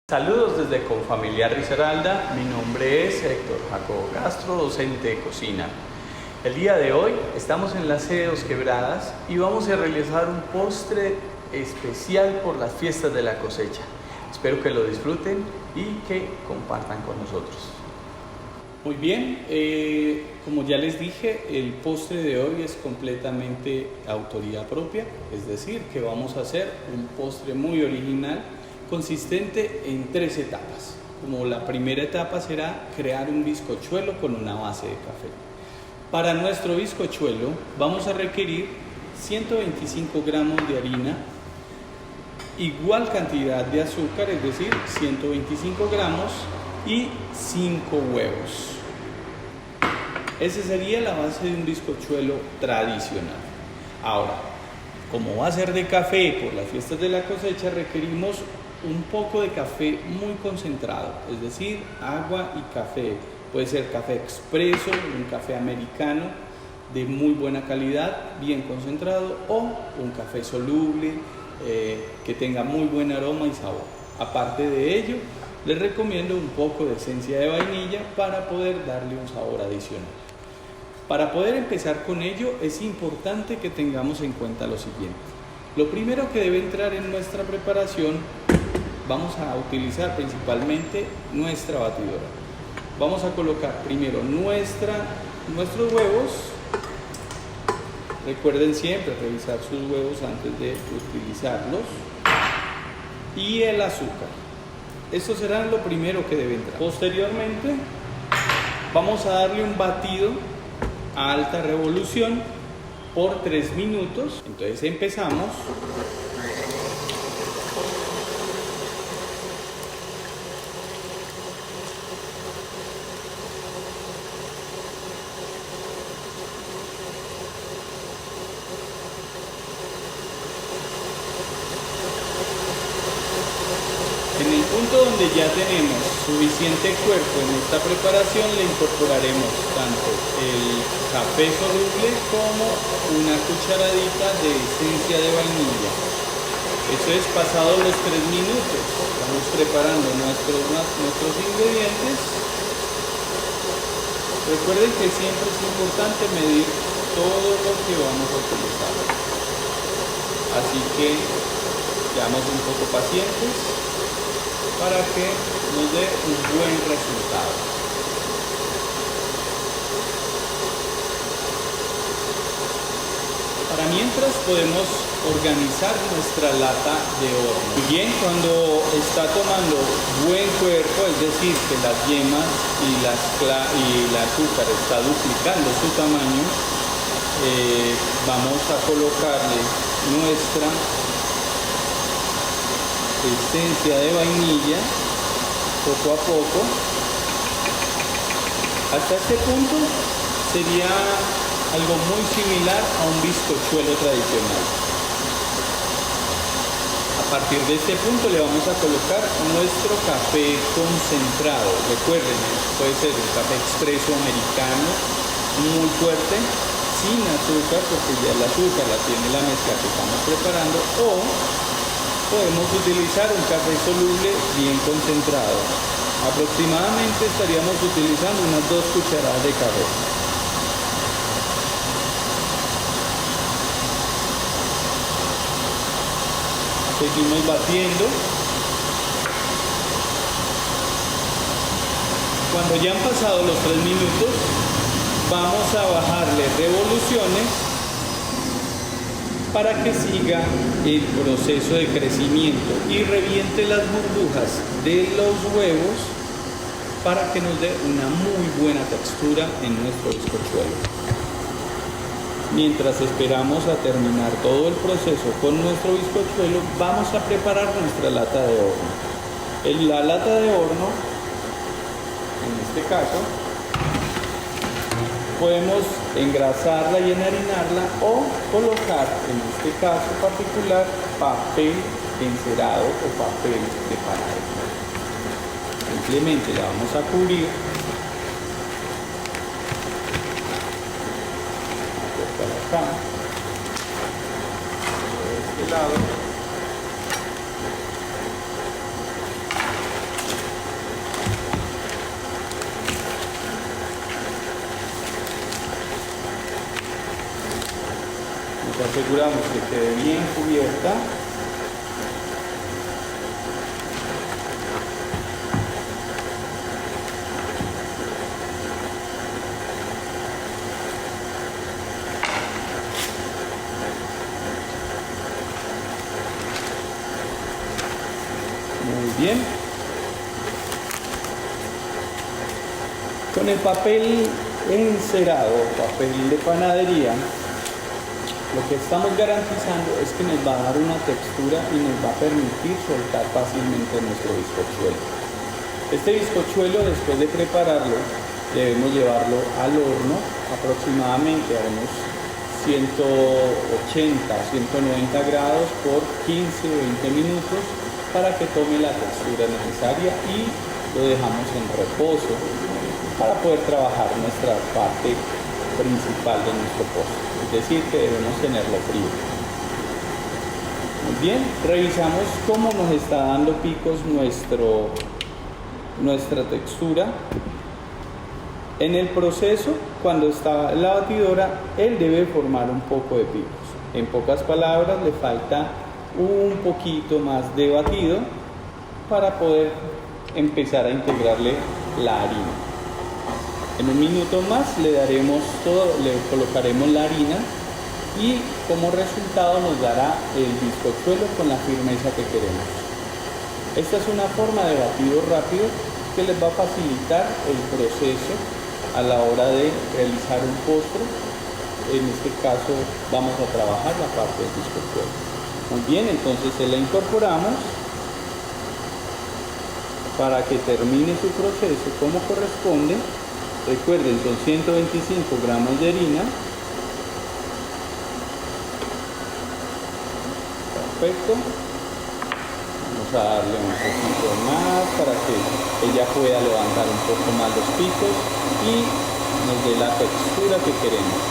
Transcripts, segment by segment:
Saludos desde Confamiliar Risaralda, mi nombre es Héctor Jacobo Castro, docente de cocina. El día de hoy estamos en las sede Dos Quebradas y vamos a realizar un postre especial por las fiestas de la cosecha. Espero que lo disfruten y que compartan con nosotros. Muy bien, como ya les dije, el postre de hoy es completamente autoría propia, es decir, que vamos a hacer un postre muy original, consistente en 3 etapas. Como la primera etapa será crear un bizcochuelo con una base de café. Para nuestro bizcochuelo vamos a requerir 125 gramos de harina, igual cantidad de azúcar, es decir, 125 gramos y 5 huevos. Esa sería la base de un bizcochuelo tradicional. Ahora, como va a ser de café por las fiestas de la cosecha, requerimos un poco de café muy concentrado, es decir, agua y café. Puede ser café expreso, un café americano de muy buena calidad, bien concentrado, o un café soluble que tenga muy buen aroma y sabor. Aparte de ello, les recomiendo un poco de esencia de vainilla para poder darle un sabor adicional. Para poder empezar con ello, es importante que tengamos en cuenta lo siguiente. Lo primero que debe entrar en nuestra preparación, vamos a utilizar principalmente nuestra batidora. Vamos a colocar primero nuestros huevos. Recuerden siempre revisar sus huevos antes de utilizarlos. Y el azúcar. Esto será lo primero que debe entrar. Posteriormente, vamos a darle un batido a alta revolución por 3 minutos. Entonces empezamos. En el punto donde ya tenemos suficiente cuerpo en esta preparación, le incorporaremos tanto el café soluble como una cucharadita de esencia de vainilla. Eso es pasado los 3 minutos. Vamos preparando nuestros ingredientes. Recuerden que siempre es importante medir todo lo que vamos a utilizar. Así que seamos un poco pacientes para que nos dé un buen resultado. Para mientras podemos organizar nuestra lata de horno. Bien, cuando está tomando buen cuerpo, es decir, que las yemas y el azúcar está duplicando su tamaño, vamos a colocarle nuestra esencia de vainilla poco a poco. Hasta este punto sería algo muy similar a un bizcochuelo tradicional. A partir de este punto le vamos a colocar nuestro café concentrado. Recuerden, puede ser un café expreso americano muy fuerte, sin azúcar, porque ya el azúcar la tiene la mezcla que estamos preparando, o podemos utilizar un café soluble bien concentrado. Aproximadamente estaríamos utilizando unas 2 cucharadas de café. Seguimos batiendo. Cuando ya han pasado los 3 minutos, vamos a bajarle revoluciones para que siga el proceso de crecimiento y reviente las burbujas de los huevos para que nos dé una muy buena textura en nuestro bizcochuelo. Mientras esperamos a terminar todo el proceso con nuestro bizcochuelo, vamos a preparar nuestra lata de horno. La lata de horno, en este caso, podemos engrasarla y enharinarla o colocar, en este caso particular, papel encerado o papel de panadero. Simplemente la vamos a cubrir por acá, de este lado. aseguramos que quede bien cubierta. Muy bien. Con el papel encerado, papel de panadería, lo que estamos garantizando es que nos va a dar una textura y nos va a permitir soltar fácilmente nuestro bizcochuelo. Este bizcochuelo, después de prepararlo, debemos llevarlo al horno aproximadamente a unos 180, 190 grados por 15 o 20 minutos para que tome la textura necesaria y lo dejamos en reposo para poder trabajar nuestra parte principal de nuestro postre, es decir, que debemos tenerlo frío. Muy bien, revisamos cómo nos está dando picos nuestra textura. En el proceso, cuando está la batidora, él debe formar un poco de picos. En pocas palabras, le falta un poquito más de batido para poder empezar a integrarle la harina. En un minuto más le colocaremos la harina y como resultado nos dará el bizcochuelo con la firmeza que queremos. Esta es una forma de batido rápido que les va a facilitar el proceso a la hora de realizar un postre. En este caso vamos a trabajar la parte del bizcochuelo. Muy bien, entonces se la incorporamos para que termine su proceso como corresponde. Recuerden, son 125 gramos de harina. Perfecto. Vamos a darle un poquito más para que ella pueda levantar un poco más los picos y nos dé la textura que queremos.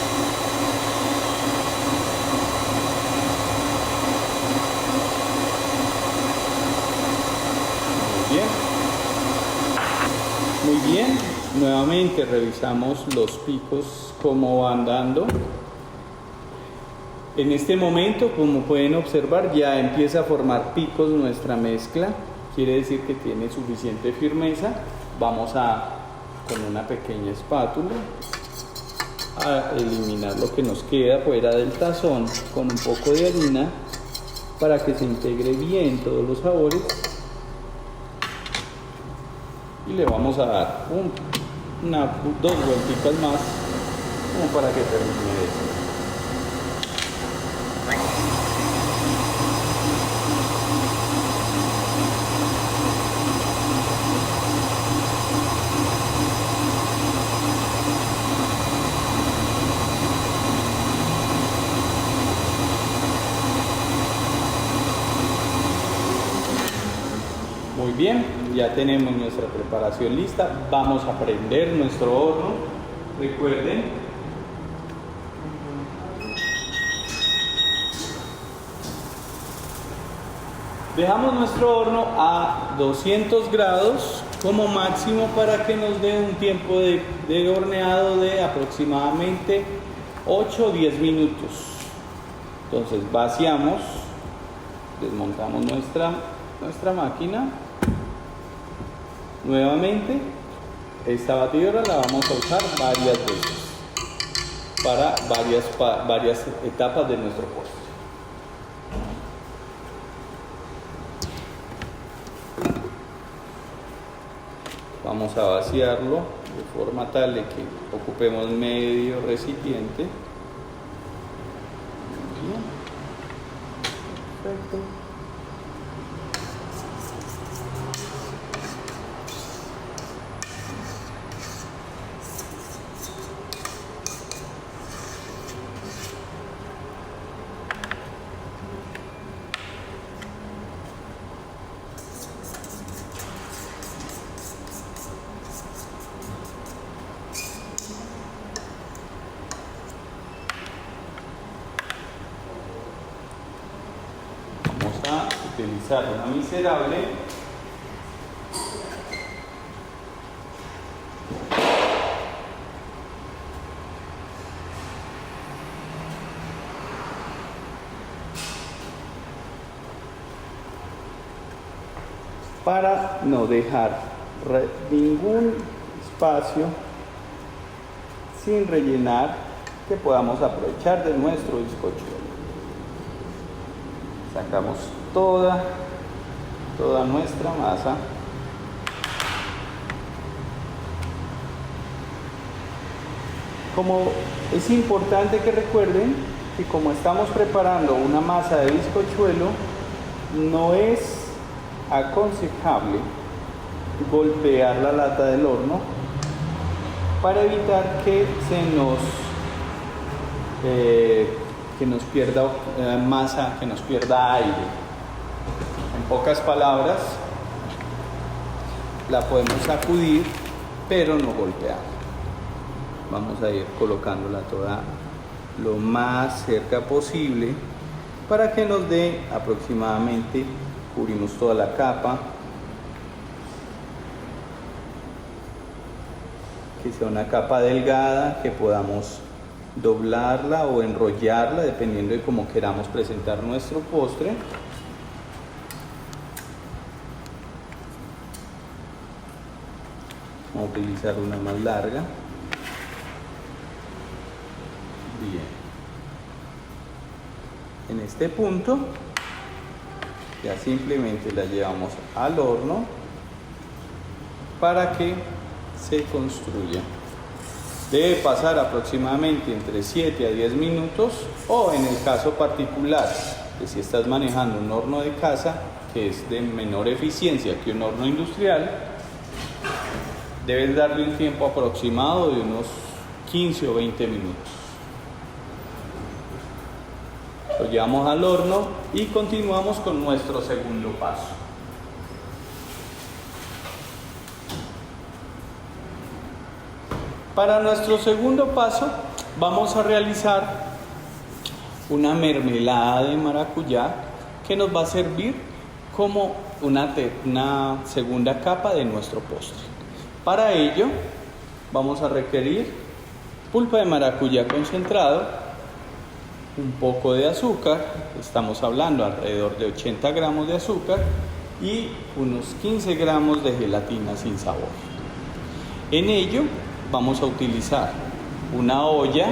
Muy bien. Muy bien. Nuevamente revisamos los picos como van dando. En este momento, como pueden observar, ya empieza a formar picos nuestra mezcla. Quiere decir que tiene suficiente firmeza. Vamos con una pequeña espátula a eliminar lo que nos queda fuera del tazón con un poco de harina para que se integre bien todos los sabores. Y le vamos a dar dos vueltitas más como para que termine de eso. Muy bien, ya tenemos nuestra preparación lista. Vamos a prender nuestro horno. Recuerden, dejamos nuestro horno a 200 grados como máximo para que nos dé un tiempo de horneado de aproximadamente 8 o 10 minutos. Entonces vaciamos, desmontamos nuestra máquina. Nuevamente, esta batidora la vamos a usar varias veces para varias etapas de nuestro postre. Vamos a vaciarlo de forma tal de que ocupemos medio recipiente. Bien. Perfecto. Utilizar una miserable para no dejar ningún espacio sin rellenar que podamos aprovechar de nuestro bizcochuelo. Sacamos toda nuestra masa. Como es importante que recuerden que como estamos preparando una masa de bizcochuelo, no es aconsejable golpear la lata del horno para evitar que nos pierda masa, que nos pierda aire. En pocas palabras, la podemos sacudir, pero no golpear. Vamos a ir colocándola toda lo más cerca posible para que nos dé aproximadamente, cubrimos toda la capa, que sea una capa delgada, que podamos doblarla o enrollarla dependiendo de cómo queramos presentar nuestro postre. Vamos a utilizar una más larga. Bien. En este punto ya simplemente la llevamos al horno para que se construya. Debe pasar aproximadamente entre 7 a 10 minutos, o en el caso particular de si estás manejando un horno de casa que es de menor eficiencia que un horno industrial, debes darle un tiempo aproximado de unos 15 o 20 minutos. Lo llevamos al horno y continuamos con nuestro segundo paso. Para nuestro segundo paso vamos a realizar una mermelada de maracuyá que nos va a servir como una segunda capa de nuestro postre. Para ello vamos a requerir pulpa de maracuyá concentrado, un poco de azúcar, estamos hablando alrededor de 80 gramos de azúcar, y unos 15 gramos de gelatina sin sabor. En ello vamos a utilizar una olla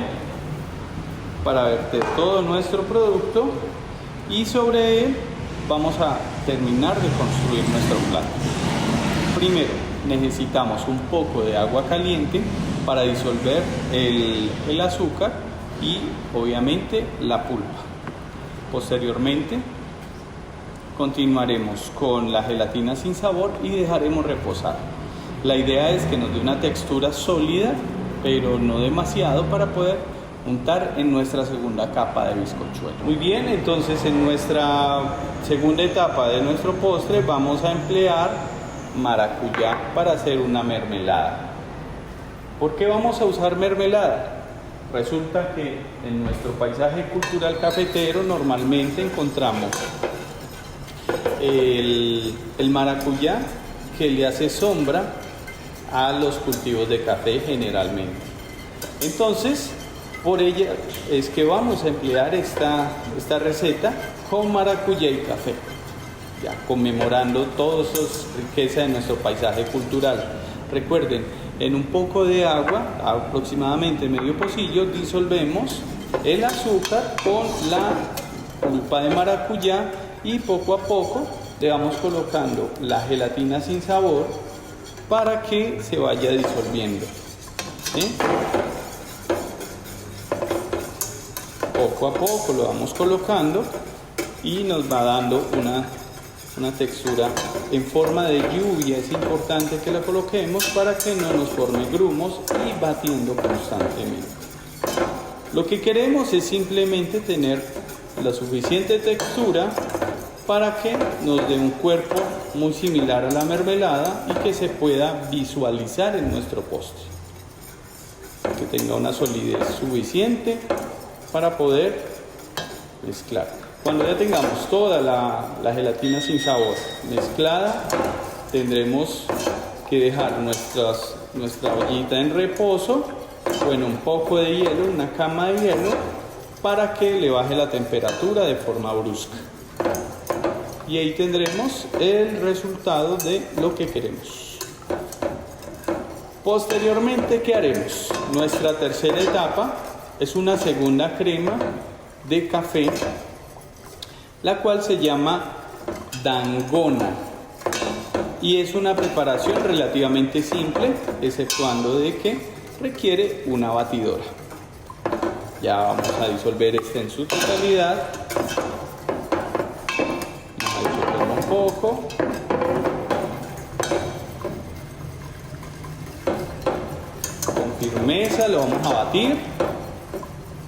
para verter todo nuestro producto y sobre él vamos a terminar de construir nuestro plato. Primero necesitamos un poco de agua caliente para disolver el azúcar y obviamente la pulpa. Posteriormente continuaremos con la gelatina sin sabor y dejaremos reposar. La idea es que nos dé una textura sólida, pero no demasiado, para poder untar en nuestra segunda capa de bizcochuelo. Muy bien, entonces en nuestra segunda etapa de nuestro postre vamos a emplear maracuyá para hacer una mermelada. ¿Por qué vamos a usar mermelada? Resulta que en nuestro paisaje cultural cafetero normalmente encontramos el maracuyá que le hace sombra a los cultivos de café generalmente. Entonces, por ella es que vamos a emplear esta receta con maracuyá y café, ya conmemorando toda esa riqueza de nuestro paisaje cultural. Recuerden, en un poco de agua, aproximadamente medio pocillo, disolvemos el azúcar con la pulpa de maracuyá y poco a poco le vamos colocando la gelatina sin sabor para que se vaya disolviendo. ¿Sí? Poco a poco lo vamos colocando y nos va dando una textura en forma de lluvia. Es importante que la coloquemos para que no nos forme grumos, y batiendo constantemente. Lo que queremos es simplemente tener la suficiente textura para que nos dé un cuerpo muy similar a la mermelada y que se pueda visualizar en nuestro postre, que tenga una solidez suficiente para poder mezclar. Cuando ya tengamos toda la gelatina sin sabor mezclada, tendremos que dejar nuestra ollita en reposo o en un poco de hielo, una cama de hielo, para que le baje la temperatura de forma brusca. y ahí tendremos el resultado de lo que queremos. Posteriormente, ¿qué haremos? Nuestra tercera etapa es una segunda crema de café, la cual se llama Dalgona, y es una preparación relativamente simple, exceptuando de que requiere una batidora. Ya vamos a disolver este en su totalidad. Vamos a disolverlo un poco. Con firmeza lo vamos a batir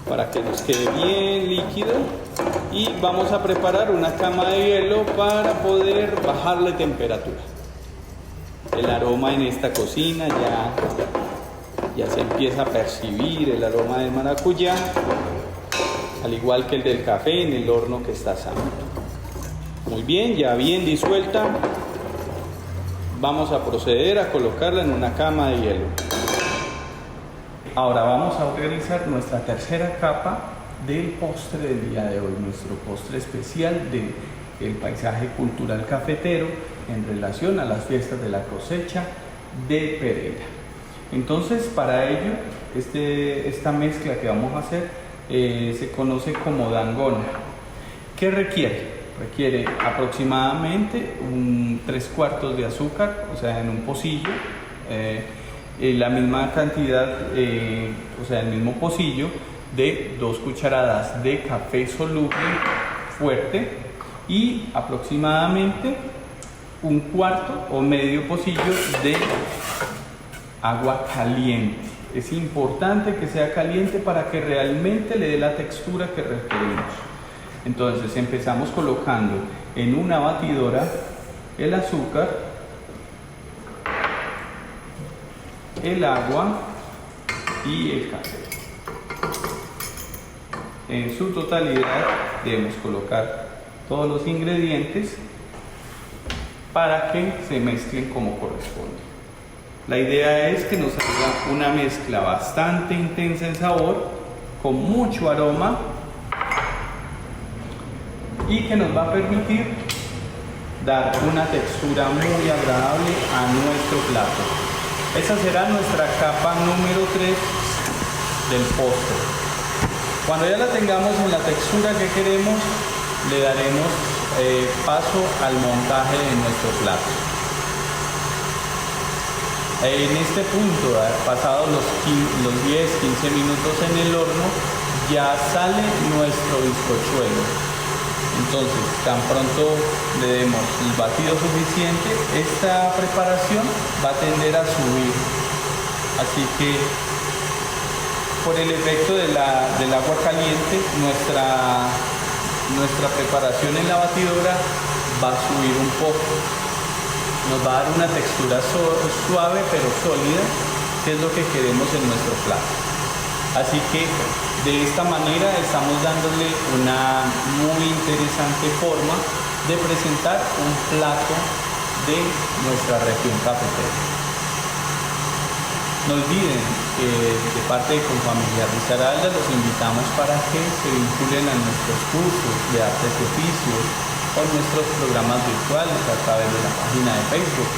para que nos quede bien líquido, y vamos a preparar una cama de hielo para poder bajarle temperatura. El aroma en esta cocina ya se empieza a percibir, el aroma del maracuyá, al igual que el del café en el horno que está asando. Muy bien, ya bien disuelta, vamos a proceder a colocarla en una cama de hielo. Ahora vamos a realizar nuestra tercera capa del postre del día de hoy, nuestro postre especial del paisaje cultural cafetero en relación a las fiestas de la cosecha de Pereira. Entonces, para ello, esta mezcla que vamos a hacer se conoce como Dalgona. ¿Qué requiere? Requiere aproximadamente 3/4 de azúcar, o sea, en un pocillo, la misma cantidad, o sea, el mismo pocillo de 2 cucharadas de café soluble fuerte, y aproximadamente 1/4 o medio pocillo de agua caliente. Es importante que sea caliente para que realmente le dé la textura que requerimos. Entonces empezamos colocando en una batidora el azúcar, el agua y el café. En su totalidad debemos colocar todos los ingredientes para que se mezclen como corresponde. La idea es que nos salga una mezcla bastante intensa en sabor, con mucho aroma, y que nos va a permitir dar una textura muy agradable a nuestro plato. Esa será nuestra capa número 3 del postre. Cuando ya la tengamos en la textura que queremos, le daremos paso al montaje de nuestro plato. En este punto, pasados los 10-15 minutos en el horno, ya sale nuestro bizcochuelo. Entonces, tan pronto le demos el batido suficiente, esta preparación va a tender a subir. Así que, por el efecto del agua caliente, nuestra preparación en la batidora va a subir un poco. Nos va a dar una textura suave pero sólida, que es lo que queremos en nuestro plato. Así que de esta manera estamos dándole una muy interesante forma de presentar un plato de nuestra región cafetera. No olviden que de parte de Confamiliar Risaralda los invitamos para que se vinculen a nuestros cursos de artes y oficios o nuestros programas virtuales a través de la página de Facebook.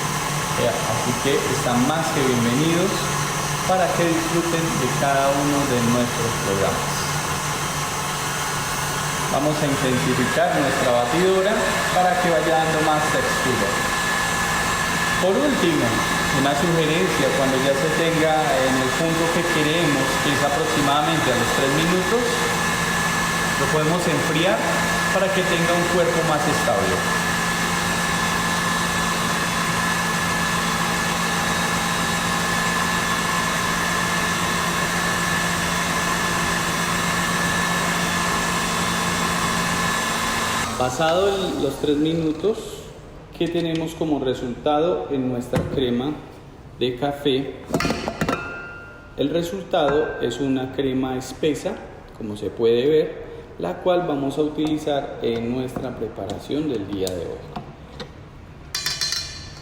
Así que están más que bienvenidos para que disfruten de cada uno de nuestros programas. Vamos a intensificar nuestra batidora para que vaya dando más textura. Por último, una sugerencia: cuando ya se tenga en el punto que queremos, que es aproximadamente a los 3 minutos, lo podemos enfriar para que tenga un cuerpo más estable. Pasado los 3 minutos, ¿qué tenemos como resultado en nuestra crema de café? El resultado es una crema espesa, como se puede ver, la cual vamos a utilizar en nuestra preparación del día de hoy.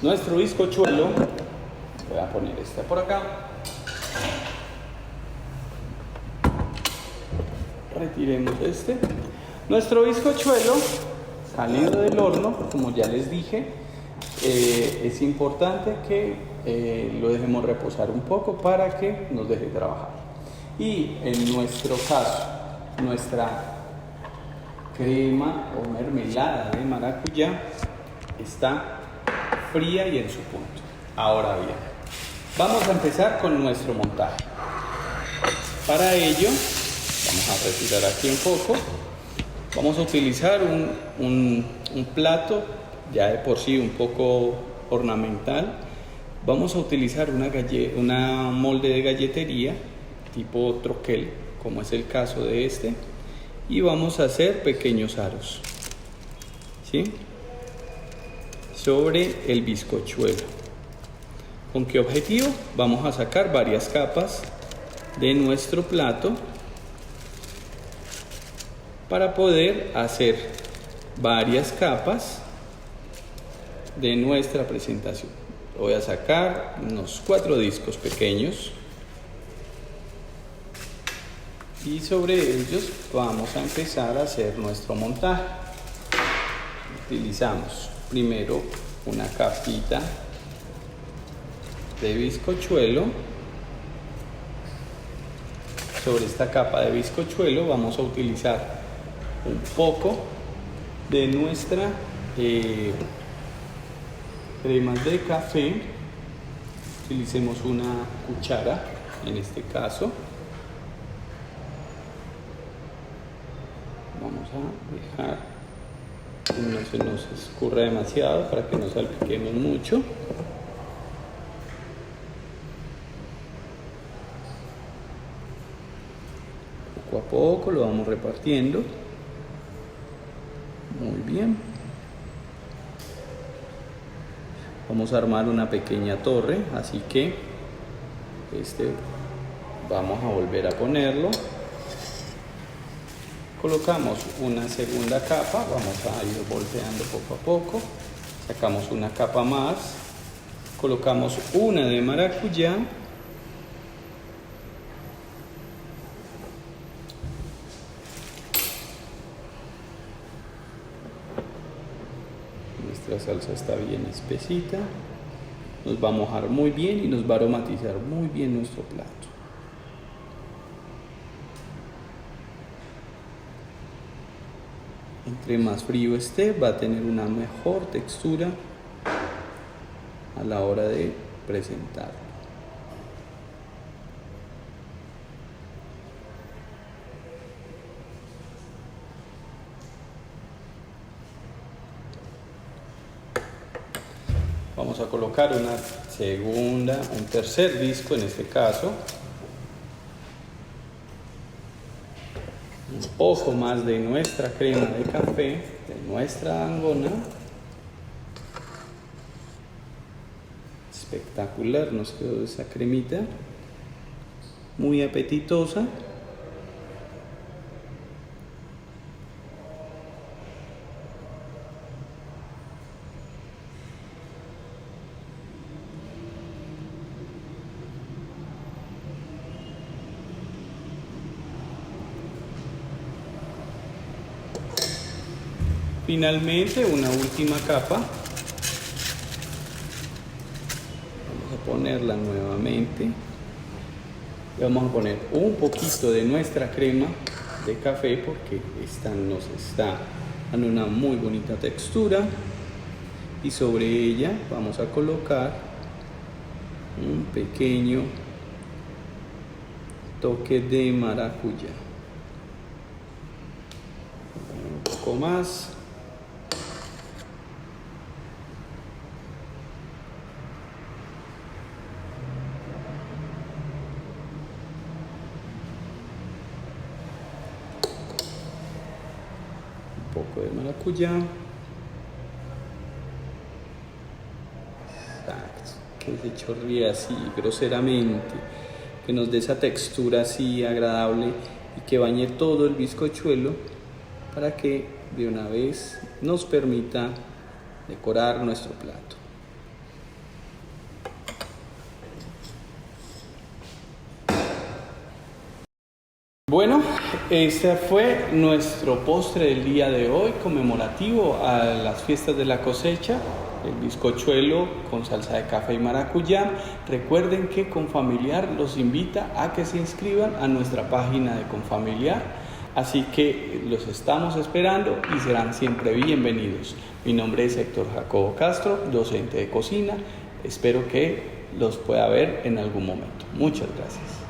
Nuestro bizcochuelo, voy a poner este por acá, retiremos este. Nuestro bizcochuelo salido del horno, como ya les dije, es importante que lo dejemos reposar un poco para que nos deje trabajar. Y en nuestro caso, nuestra crema o mermelada de maracuyá está fría y en su punto. Ahora bien, vamos a empezar con nuestro montaje. Para ello, vamos a retirar aquí un poco. Vamos a utilizar un plato ya de por sí un poco ornamental. Vamos a utilizar una molde de galletería tipo troquel, como es el caso de este, y vamos a hacer pequeños aros, ¿sí?, sobre el bizcochuelo. ¿Con qué objetivo? Vamos a sacar varias capas de nuestro plato para poder hacer varias capas de nuestra presentación. Voy a sacar unos 4 discos pequeños y sobre ellos vamos a empezar a hacer nuestro montaje. Utilizamos primero una capita de bizcochuelo. Sobre esta capa de bizcochuelo vamos a utilizar un poco de nuestra crema de café. Utilicemos una cuchara en este caso. Vamos a dejar que no se nos escurra demasiado para que no salpiquemos mucho. Poco a poco lo vamos repartiendo. Muy bien. Vamos a armar una pequeña torre, así que vamos a volver a ponerlo. Colocamos una segunda capa, vamos a ir volteando poco a poco. Sacamos una capa más, colocamos una de maracuyá. Nuestra salsa está bien espesita, nos va a mojar muy bien y nos va a aromatizar muy bien nuestro plato. Entre más frío esté, va a tener una mejor textura a la hora de presentarlo. Vamos a colocar una segunda, un tercer disco en este caso. Un poco más de nuestra crema de café, de nuestra Dangona. Espectacular nos quedó esa cremita, muy apetitosa. Finalmente, una última capa. Vamos a ponerla nuevamente. Y vamos a poner un poquito de nuestra crema de café porque esta nos está dando una muy bonita textura. Y sobre ella vamos a colocar un pequeño toque de maracuyá. Un poco más. Poco de maracuyá. Exacto. Que se chorrea así groseramente, que nos dé esa textura así agradable y que bañe todo el bizcochuelo para que de una vez nos permita decorar nuestro plato. Bueno, este fue nuestro postre del día de hoy, conmemorativo a las fiestas de la cosecha, el bizcochuelo con salsa de café y maracuyá. Recuerden que Confamiliar los invita a que se inscriban a nuestra página de Confamiliar, así que los estamos esperando y serán siempre bienvenidos. Mi nombre es Héctor Jacobo Castro, docente de cocina. Espero que los pueda ver en algún momento. Muchas gracias.